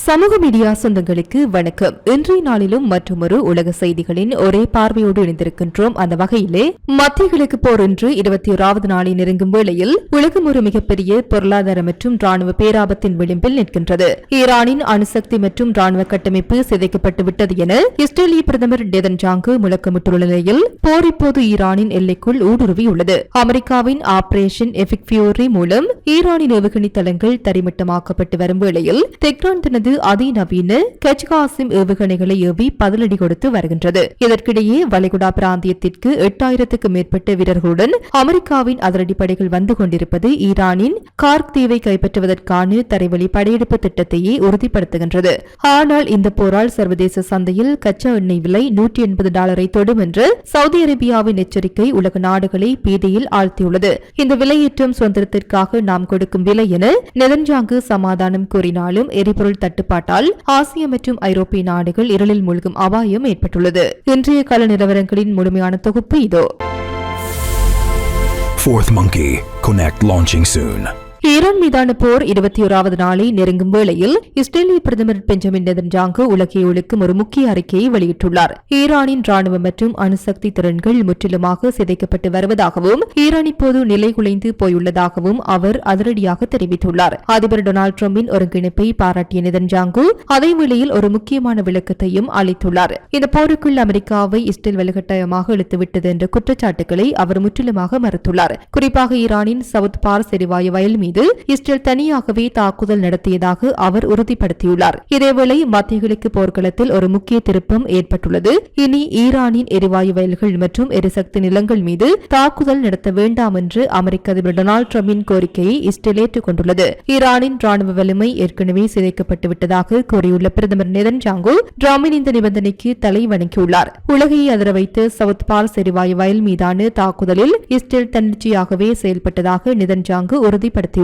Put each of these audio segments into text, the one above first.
சமூக மீடியா சொந்தங்களுக்கு வணக்கம். இன்றைய நாளிலும் மற்றொரு உலக செய்திகளின் ஒரே பார்வையோடு இணைந்திருக்கின்றோம். அந்த வகையிலே மத்திய கிழக்கு போர் இன்று 21வது நாளை நெருங்கும் வேளையில் உலகம் ஒரு மிகப்பெரிய பொருளாதார மற்றும் ராணுவ பேராபத்தின் விளிம்பில் நிற்கின்றது. ஈரானின் அணுசக்தி மற்றும் ராணுவ கட்டமைப்பு சிதைக்கப்பட்டு விட்டது என இஸ்ரேலிய பிரதமர் நெதன்யாகு முழக்கமிட்டுள்ள நிலையில் போர் இப்போது ஈரானின் எல்லைக்குள் ஊடுருவியுள்ளது. அமெரிக்காவின் ஆபரேஷன் எபிக் ஃபியூரி மூலம் ஈரானின் ஏவுகணை தளங்கள் தரைமட்டமாக்கப்பட்டு வரும் வேளையில் தெஹ்ரான் தனது அதிநவீன கச்காசிம் ஏவுகணைகளை ஏவி பதிலடி கொடுத்து வருகின்றது. இதற்கிடையே வளைகுடா பிராந்தியத்திற்கு 8000க்கும் மேற்பட்ட வீரர்களுடன் அமெரிக்காவின் அதிரடிப்படைகள் வந்து கொண்டிருப்பது ஈரானின் கார்க் தீவை கைப்பற்றுவதற்கான தரைவழி படையெடுப்பு திட்டத்தையே உறுதிப்படுத்துகின்றது. ஆனால் இந்த போரால் சர்வதேச சந்தையில் கச்சா எண்ணெய் விலை $180 தொடும் என்று சவுதி அரேபியாவின் எச்சரிக்கை உலக நாடுகளை பீதியில் ஆழ்த்தியுள்ளது. இந்த விலையேற்றம் சுதந்திரத்திற்காக நாம் கொடுக்கும் விலை என நெதன்யாகு சமாதானம் கூறினாலும் எரிபொருள் தட்டுப்பாட்டால் ஆசிய மற்றும் ஐரோப்பிய நாடுகள் இருளில் மூழ்கும் அபாயம் ஏற்பட்டுள்ளது. இன்றைய கால நிலவரங்களின் முழுமையான தொகுப்பு இதோ. Fourth Monkey Connect launching soon. Iran மீதான போர் 21வது நாளை நெருங்கும் வேளையில் இஸ்ரேலிய பிரதமர் பெஞ்சமின் நெதன்யாகு உலகை ஒழுக்கும் ஒரு முக்கிய அறிக்கையை வெளியிட்டுள்ளார். ஈரானின் ராணுவ மற்றும் அணுசக்தி திறன்கள் முற்றிலுமாக சிதைக்கப்பட்டு வருவதாகவும் ஈரான் இப்போது நிலைகுலைந்து போயுள்ளதாகவும் அவர் அதிரடியாக தெரிவித்துள்ளார். அதிபர் டொனால்டு டிரம்பின் ஒருங்கிணைப்பை பாராட்டிய நெதன்யாகு அதேவேளையில் ஒரு முக்கியமான விளக்கத்தையும் அளித்துள்ளார். இந்த போருக்குள் அமெரிக்காவை இஸ்ரேல் வலுக்கட்டாயமாக இழுத்துவிட்டது என்ற குற்றச்சாட்டுகளை அவர் முற்றிலுமாக மறுத்துள்ளார். குறிப்பாக ஈரானின் சவுத் பார்ஸ் எரிவாயு வயல் மீது இஸ்ரேல் தனியாகவே தாக்குதல் நடத்தியதாக அவர் உறுதிப்படுத்தியுள்ளார். இதேவேளை மத்திய கிழக்கு போர்க்களத்தில் ஒரு முக்கிய திருப்பம் ஏற்பட்டுள்ளது. இனி ஈரானின் எரிவாயு வயல்கள் மற்றும் எரிசக்தி நிலங்கள் மீது தாக்குதல் நடத்த வேண்டாம் என்று அமெரிக்க அதிபர் டொனால்டு டிரம்பின் கோரிக்கையை இஸ்ரேல் ஏற்றுக்கொண்டுள்ளது. ஈரானின் ராணுவ வலிமை ஏற்கனவே சிதைக்கப்பட்டு விட்டதாக கூறியுள்ள பிரதமர் நெதன்யாகு டிரம்பின் இந்த நிபந்தனைக்கு தலை வணங்கியுள்ளார். உலகையை அதிர வைத்த சவுத் பார்ஸ் எரிவாயு வயல் மீதான தாக்குதலில் இஸ்ரேல் தன்னிச்சையாகவே செயல்பட்டதாக நெதன்யாகு உறுதிப்படுத்தியுள்ளார்.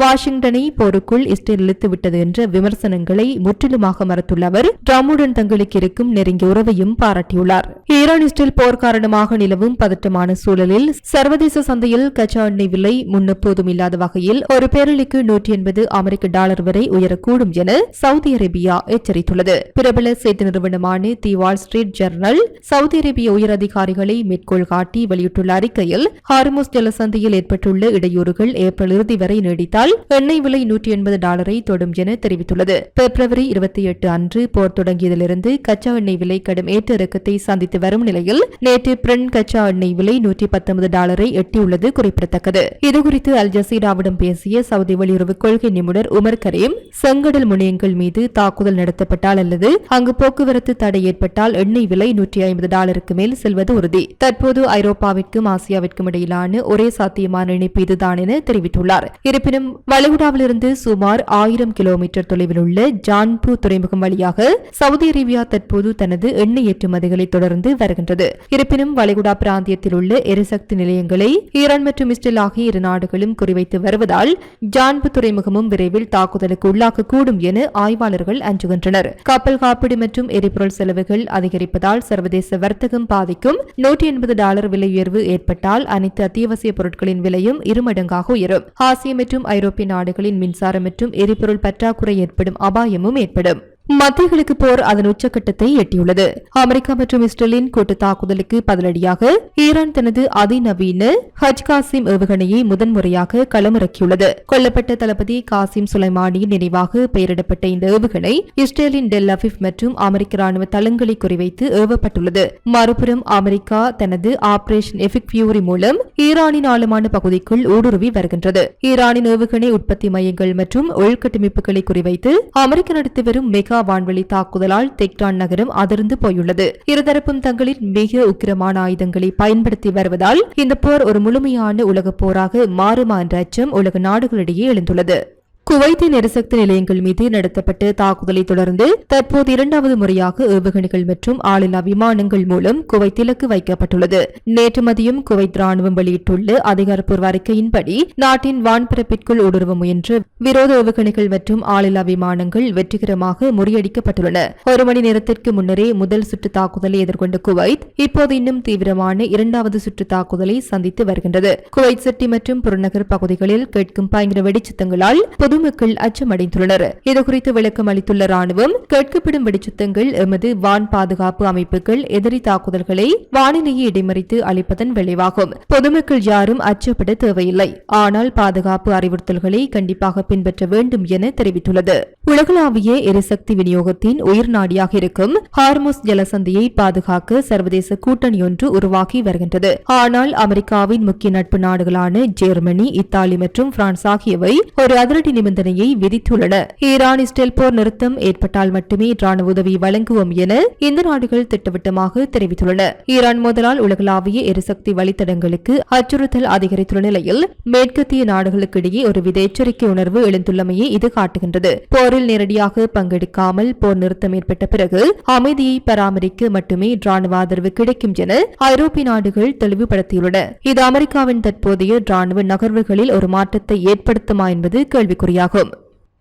வாஷிங்டனை போருக்குள் இஸ்ரேல் இழுத்துவிட்டது என்ற விமர்சனங்களை முற்றிலுமாக மறுத்துள்ள அவர் டிரம்புடன் தங்களுக்கு இருக்கும் நெருங்கிய உறவையும் பாராட்டியுள்ளார். ஈரான் இஸ்ரேல் போர் காரணமாக நிலவும் பதற்றமான சூழலில் சர்வதேச சந்தையில் கச்சா எண்ணெய் விலை முன்னெப்போதும் இல்லாத வகையில் ஒரு பேரலுக்கு $180 வரை உயரக்கூடும் என சவுதி அரேபியா எச்சரித்துள்ளது. பிரபல செய்தி நிறுவனமான தி வால் ஸ்ட்ரீட் ஜர்னல் சவுதி அரேபிய உயர் அதிகாரிகளை மேற்கோள் காட்டி வெளியிட்டுள்ள அறிக்கையில் ஹார்முஸ் ஜலசந்தியில் ஏற்பட்டுள்ள இடையூறுகள் ஏப்ரல் இறுதி வரை நீடித்தால் எண்ணெய் விலை $180 தொடும் என தெரிவித்துள்ளது. பிப்ரவரி 28 அன்று போர் தொடங்கியதிலிருந்து கச்சா எண்ணெய் விலை கடும் ஏற்ற இறக்கத்தை சந்தித்து வரும் நிலையில் நேற்று பிரெண்ட் கச்சா எண்ணெய் விலை $119 எட்டியுள்ளது குறிப்பிடத்தக்கது. இதுகுறித்து அல் ஜசீராவிடம் பேசிய சவுதி வெளியுறவு கொள்கை நிபுணர் உமர் கரீம் செங்கடல் முனையங்கள் மீது தாக்குதல் நடத்தப்பட்டால் அல்லது அங்கு போக்குவரத்து தடை ஏற்பட்டால் எண்ணெய் விலை $150 மேல் செல்வது உறுதி. தற்போது ஐரோப்பாவிற்கும் ஆசியாவிற்கும் இடையிலான ஒரே சாத்தியமான இணைப்பு இதுதான் என தெரிவித்துள்ளார். இருப்பினும் வளைகுடாவிலிருந்து சுமார் 1000 கிலோமீட்டர் தொலைவில் உள்ள ஜான்பூர் துறைமுகம் வழியாக சவுதி அரேபியா தற்போது தனது எண்ணெய் ஏற்றுமதிகளை தொடர்ந்து வருகின்றது. இருப்பினும் வளைகுடா பிராந்தியத்தில் உள்ள எரிசக்தி நிலையங்களை ஈரான் மற்றும் இஸ்ரேல் ஆகிய இரு நாடுகளும் குறிவைத்து வருவதால் ஜான்பூர் துறைமுகமும் விரைவில் தாக்குதலுக்கு உள்ளாக்கக்கூடும் என ஆய்வாளர்கள் அஞ்சுகின்றனர். கப்பல் காப்பீடு மற்றும் எரிபொருள் செலவுகள் அதிகரிப்பதால் சர்வதேச வர்த்தகம் பாதிக்கும். $180 விலை உயர்வு ஏற்பட்டால் அனைத்து அத்தியாவசிய பொருட்களின் விலையும் இருமடங்காக உயரும். ஆசிய மற்றும் ஐரோப்பிய நாடுகளின் மின்சாரம் மற்றும் எரிபொருள் பற்றாக்குறை ஏற்படும் அபாயமும் ஏற்படும். மத்திய கிழக்கு போர் அதன் உச்சக்கட்டத்தை எட்டியுள்ளது. அமெரிக்கா மற்றும் இஸ்ரேலின் கூட்டு தாக்குதலுக்கு பதிலடியாக ஈரான் தனது அதிநவீன ஹஜ்காசிம் ஏவுகணையை முதன்முறையாக களமிறக்கியுள்ளது. கொல்லப்பட்ட தளபதி காசிம் சுலைமானியின் நினைவாக பெயரிடப்பட்ட இந்த ஏவுகணை இஸ்ரேலின் டெல் அவிவ் மற்றும் அமெரிக்க ராணுவ தளங்களை குறிவைத்து ஏவப்பட்டுள்ளது. மறுபுறம் அமெரிக்கா தனது ஆபரேஷன் எபிக் ஃபியூரி மூலம் ஈரானின் ஆழமான பகுதிக்குள் ஊடுருவி வருகின்றது. ஈரானின் ஏவுகணை உற்பத்தி மையங்கள் மற்றும் உள்கட்டமைப்புகளை குறிவைத்து அமெரிக்கா நடத்தி வரும் மெகா வான்வெளி தாக்குதலால் தெஹ்ரான் நகரம் அதிர்ந்து போயுள்ளது. இருதரப்பும் தங்களின் மிக உக்கிரமான ஆயுதங்களை பயன்படுத்தி வருவதால் இந்த போர் ஒரு முழுமையான உலக போராக மாறுமா என்ற அச்சம் உலக நாடுகளிடையே எழுந்துள்ளது. குவைத்தின் எரிசக்தி நிலையங்கள் மீது நடத்தப்பட்ட தாக்குதலை தொடர்ந்து தற்போது 2வது முறையாக ஏவுகணைகள் மற்றும் ஆளில்லா விமானங்கள் மூலம் குவைத் இலக்கு வைக்கப்பட்டுள்ளது. நேற்று மதியம் குவைத் ராணுவம் வெளியிட்டுள்ள அதிகாரப்பூர்வ அறிக்கையின்படி நாட்டின் வான்பரப்பிற்குள் ஊடுருவ முயன்ற விரோத ஏவுகணைகள் மற்றும் ஆளில்லா விமானங்கள் வெற்றிகரமாக முறியடிக்கப்பட்டுள்ளன. ஒரு மணி நேரத்திற்கு முன்னரே முதல் சுற்று தாக்குதலை எதிர்கொண்ட குவைத் இப்போது இன்னும் தீவிரமான 2வது சுற்று தாக்குதலை சந்தித்து வருகின்றது. குவைத் சிட்டி மற்றும் புறநகர் பகுதிகளில் கேட்கும் பயங்கர வெடிச்சத்தங்களால் பொதுமக்கள் அச்சமடைந்துள்ளனர். இதுகுறித்து விளக்கம் அளித்துள்ள ராணுவம், கேட்கப்படும் வெடிச்சுத்தங்கள் எமது வான் பாதுகாப்பு அமைப்புகள் எதிரி தாக்குதல்களை வானிலையை இடைமறித்து அளிப்பதன் விளைவாகும். பொதுமக்கள் யாரும் அச்சப்பட தேவையில்லை, ஆனால் பாதுகாப்பு அறிவுறுத்தல்களை கண்டிப்பாக பின்பற்ற வேண்டும் என தெரிவித்துள்ளது. உலகளாவிய எரிசக்தி விநியோகத்தின் உயிர் நாடியாக இருக்கும் ஹார்முஸ் ஜலசந்தியை பாதுகாக்க சர்வதேச கூட்டணி ஒன்று உருவாகி வருகின்றது. ஆனால் அமெரிக்காவின் முக்கிய நட்பு நாடுகளான ஜெர்மனி, இத்தாலி மற்றும் பிரான்ஸ் ஆகியவை ஒரு அதிரடி நிபந்தனையை விதித்துள்ளன. ஈரான் இஸ்ரேல் போர் நிறுத்தம் ஏற்பட்டால் மட்டுமே ராணுவ உதவி வழங்குவோம் என இந்த நாடுகள் திட்டவட்டமாக தெரிவித்துள்ளன. ஈரான் மோதலால் உலகளாவிய எரிசக்தி வழித்தடங்களுக்கு அச்சுறுத்தல் அதிகரித்துள்ள நிலையில் மேற்கத்திய நாடுகளுக்கிடையே ஒருவித எச்சரிக்கை உணர்வு எழுந்துள்ளமையே இது காட்டுகின்றது. போரில் நேரடியாக பங்கெடுக்காமல் போர் நிறுத்தம் ஏற்பட்ட பிறகு அமைதியை பராமரிக்க மட்டுமே ராணுவ ஆதரவு கிடைக்கும் என ஐரோப்பிய நாடுகள் தெளிவுபடுத்தியுள்ளன. இது அமெரிக்காவின் தற்போதைய ராணுவ நகர்வுகளில் ஒரு மாற்றத்தை ஏற்படுத்துமா என்பது கேள்விக்குறியாகும்.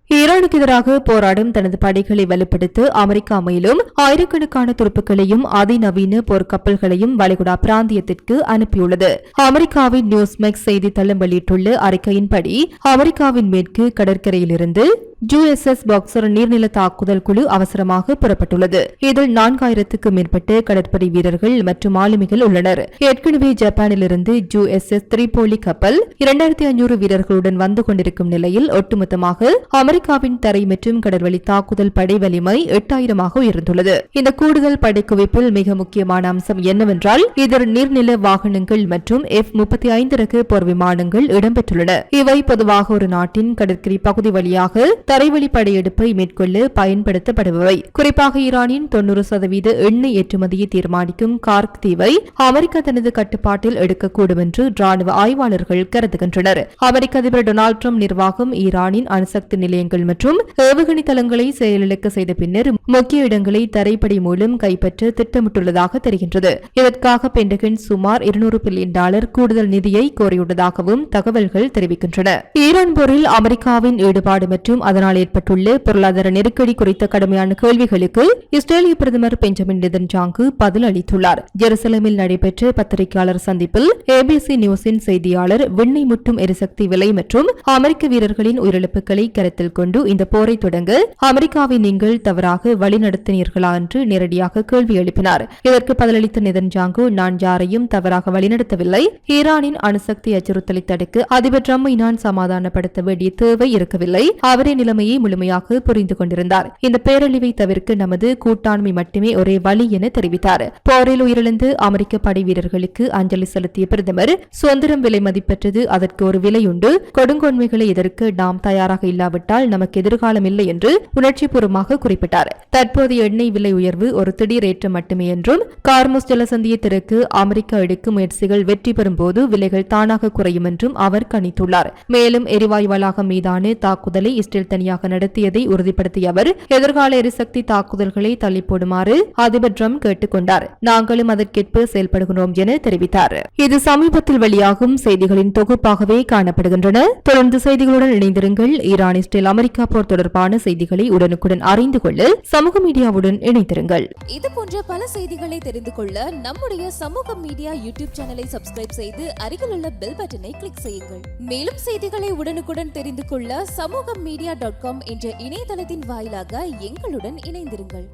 ஈரானுக்கு எதிராக போராடும் தனது படைகளை வலுப்படுத்த அமெரிக்கா மேலும் ஆயிரக்கணக்கான துருப்புகளையும் அதிநவீன போர்க்கப்பல்களையும் வளைகுடா பிராந்தியத்திற்கு அனுப்பியுள்ளது. அமெரிக்காவின் நியூஸ்மெக்ஸ் செய்தித்தளம் வெளியிட்டுள்ள அறிக்கையின்படி அமெரிக்காவின் மேற்கு கடற்கரையிலிருந்து USS பாக்சர் நீர்நில தாக்குதல் குழு அவசரமாக புறப்பட்டுள்ளது. இதில் 4000க்கும் மேற்பட்ட கடற்படை வீரர்கள் மற்றும் மாலுமிகள் உள்ளனர். ஏற்கனவே ஜப்பானிலிருந்து USS திரிபோலி கப்பல் 2500 வீரர்களுடன் வந்து கொண்டிருக்கும் நிலையில் ஒட்டுமொத்தமாக அமெரிக்காவின் தரை மற்றும் கடற்வழி தாக்குதல் படை வலிமை 8000ஆக உயர்ந்துள்ளது. இந்த கூடுதல் படைக்குவிப்பில் மிக முக்கியமான அம்சம் என்னவென்றால் இதில் நீர்நில வாகனங்கள் மற்றும் F-35 ரக போர் விமானங்கள் இடம்பெற்றுள்ளன. இவை பொதுவாக ஒரு நாட்டின் கடற்கரை பகுதி வழியாக தரைவழி படையெடுப்பை மேற்கொள்ள பயன்படுத்தப்படுபவை. குறிப்பாக ஈரானின் 90% எண்ணெய் ஏற்றுமதியை தீர்மானிக்கும் கார்க் தீவை அமெரிக்கா தனது கட்டுப்பாட்டில் எடுக்கக்கூடும் என்று ராணுவ ஆய்வாளர்கள் கருதுகின்றனர். அமெரிக்க அதிபர் டொனால்டு டிரம்ப் நிர்வாகம் ஈரானின் அணுசக்தி நிலையங்கள் மற்றும் ஏவுகணை தளங்களை செயலிழக்க செய்த பின்னர் முக்கிய இடங்களை தரைப்படை மூலம் கைப்பற்ற திட்டமிட்டுள்ளதாக தெரிகின்றது. இதற்காக பென்டகன் சுமார் $200 பில்லியன் கூடுதல் நிதியை கோரியுள்ளதாகவும் தகவல்கள் தெரிவிக்கின்றன. ஈரான் போரில் அமெரிக்காவின் ஈடுபாடு மற்றும் அதனால் ஏற்பட்டுள்ள பொருளாதார நெருக்கடி குறித்த கடுமையான கேள்விகளுக்கு இஸ்ரேலிய பிரதமர் பெஞ்சமின் நெதன்யாகு பதில் அளித்துள்ளார். ஜெருசலேமில் நடைபெற்ற பத்திரிகையாளர் சந்திப்பில் ABC நியூஸின் செய்தியாளர் விண்ணை முட்டும் எரிசக்தி விலை மற்றும் அமெரிக்க வீரர்களின் உயிரிழப்புகளை கருத்தில் கொண்டு இந்த போரை தொடங்க அமெரிக்காவை நீங்கள் தவறாக வழிநடத்தினீர்களா என்று நேரடியாக கேள்வி எழுப்பினார். இதற்கு பதிலளித்த நெதன்யாகு, நான் யாரையும் தவறாக வழிநடத்தவில்லை. ஈரானின் அணுசக்தி அச்சுறுத்தலை தடுக்க அதிபர் டிரம்பை நான் சமாதானப்படுத்த வேண்டிய தேவை இருக்கவில்லை. அவரே நிலைமையை முழுமையாக புரிந்து கொண்டிருந்தார். இந்த பேரழிவை தவிர்க்க நமது கூட்டாண்மை மட்டுமே ஒரே வழி என தெரிவித்தார். போரில் உயிரிழந்து அமெரிக்க படை வீரர்களுக்கு அஞ்சலி செலுத்திய பிரதமர், சுதந்திரம் விலை மதிப்பற்றது, அதற்கு ஒரு விலையுண்டு. கொடுங்கோன்மைகளை எதிர்க்க நாம் தயாராக இல்லாவிட்டால் நமக்கு எதிர்காலம் இல்லை என்று உணர்ச்சிபூர்வமாக குறிப்பிட்டார். தற்போதைய எண்ணெய் விலை உயர்வு ஒரு திடீர் ஏற்றம் மட்டுமே என்றும் ஹார்முஸ் ஜலசந்தியை திறக்க அமெரிக்கா எடுக்கும் முயற்சிகள் வெற்றி பெறும் போது விலைகள் தானாக குறையும் என்றும் அவர் கணித்துள்ளார். மேலும் எரிவாயு வளாகம் மீதான தாக்குதலை இஸ்ரேல் தனியாக நடத்தியதை உறுதிப்படுத்திய அவர் எதிர்கால எரிசக்தி தாக்குதல்களை தள்ளி போடுமாறு அதிபர் டிரம்ப் கேட்டுக் கொண்டார். நாங்களும் அதற்கேற்ப செயல்படுகிறோம் என தெரிவித்தார். இது சமீபத்தில் வெளியாகும் செய்திகளின் தொகுப்பாகவே காணப்படுகின்றன. தொடர்ந்து செய்திகளுடன் இணைந்திருங்கள். ஈரான் இஸ்ரேல் அமெரிக்கா போர் தொடர்பான செய்திகளை உடனுக்குடன் அறிந்து கொள்ள சமூக மீடியாவுடன் இணைந்திருங்கள். இது போன்ற பல செய்திகளை தெரிந்து கொள்ள நம்முடைய சமூக மீடியா யூடியூப் சேனலை சப்ஸ்கிரைப் செய்து அருகில் உள்ள பெல் பட்டனை கிளிக் செய்யுங்கள். மேலும் செய்திகளை உடனுக்குடன் தெரிந்து கொள்ள சமூகமீடியா.com என்ற இணையதளத்தின் வாயிலாக எங்களுடன் இணைந்திருங்கள்.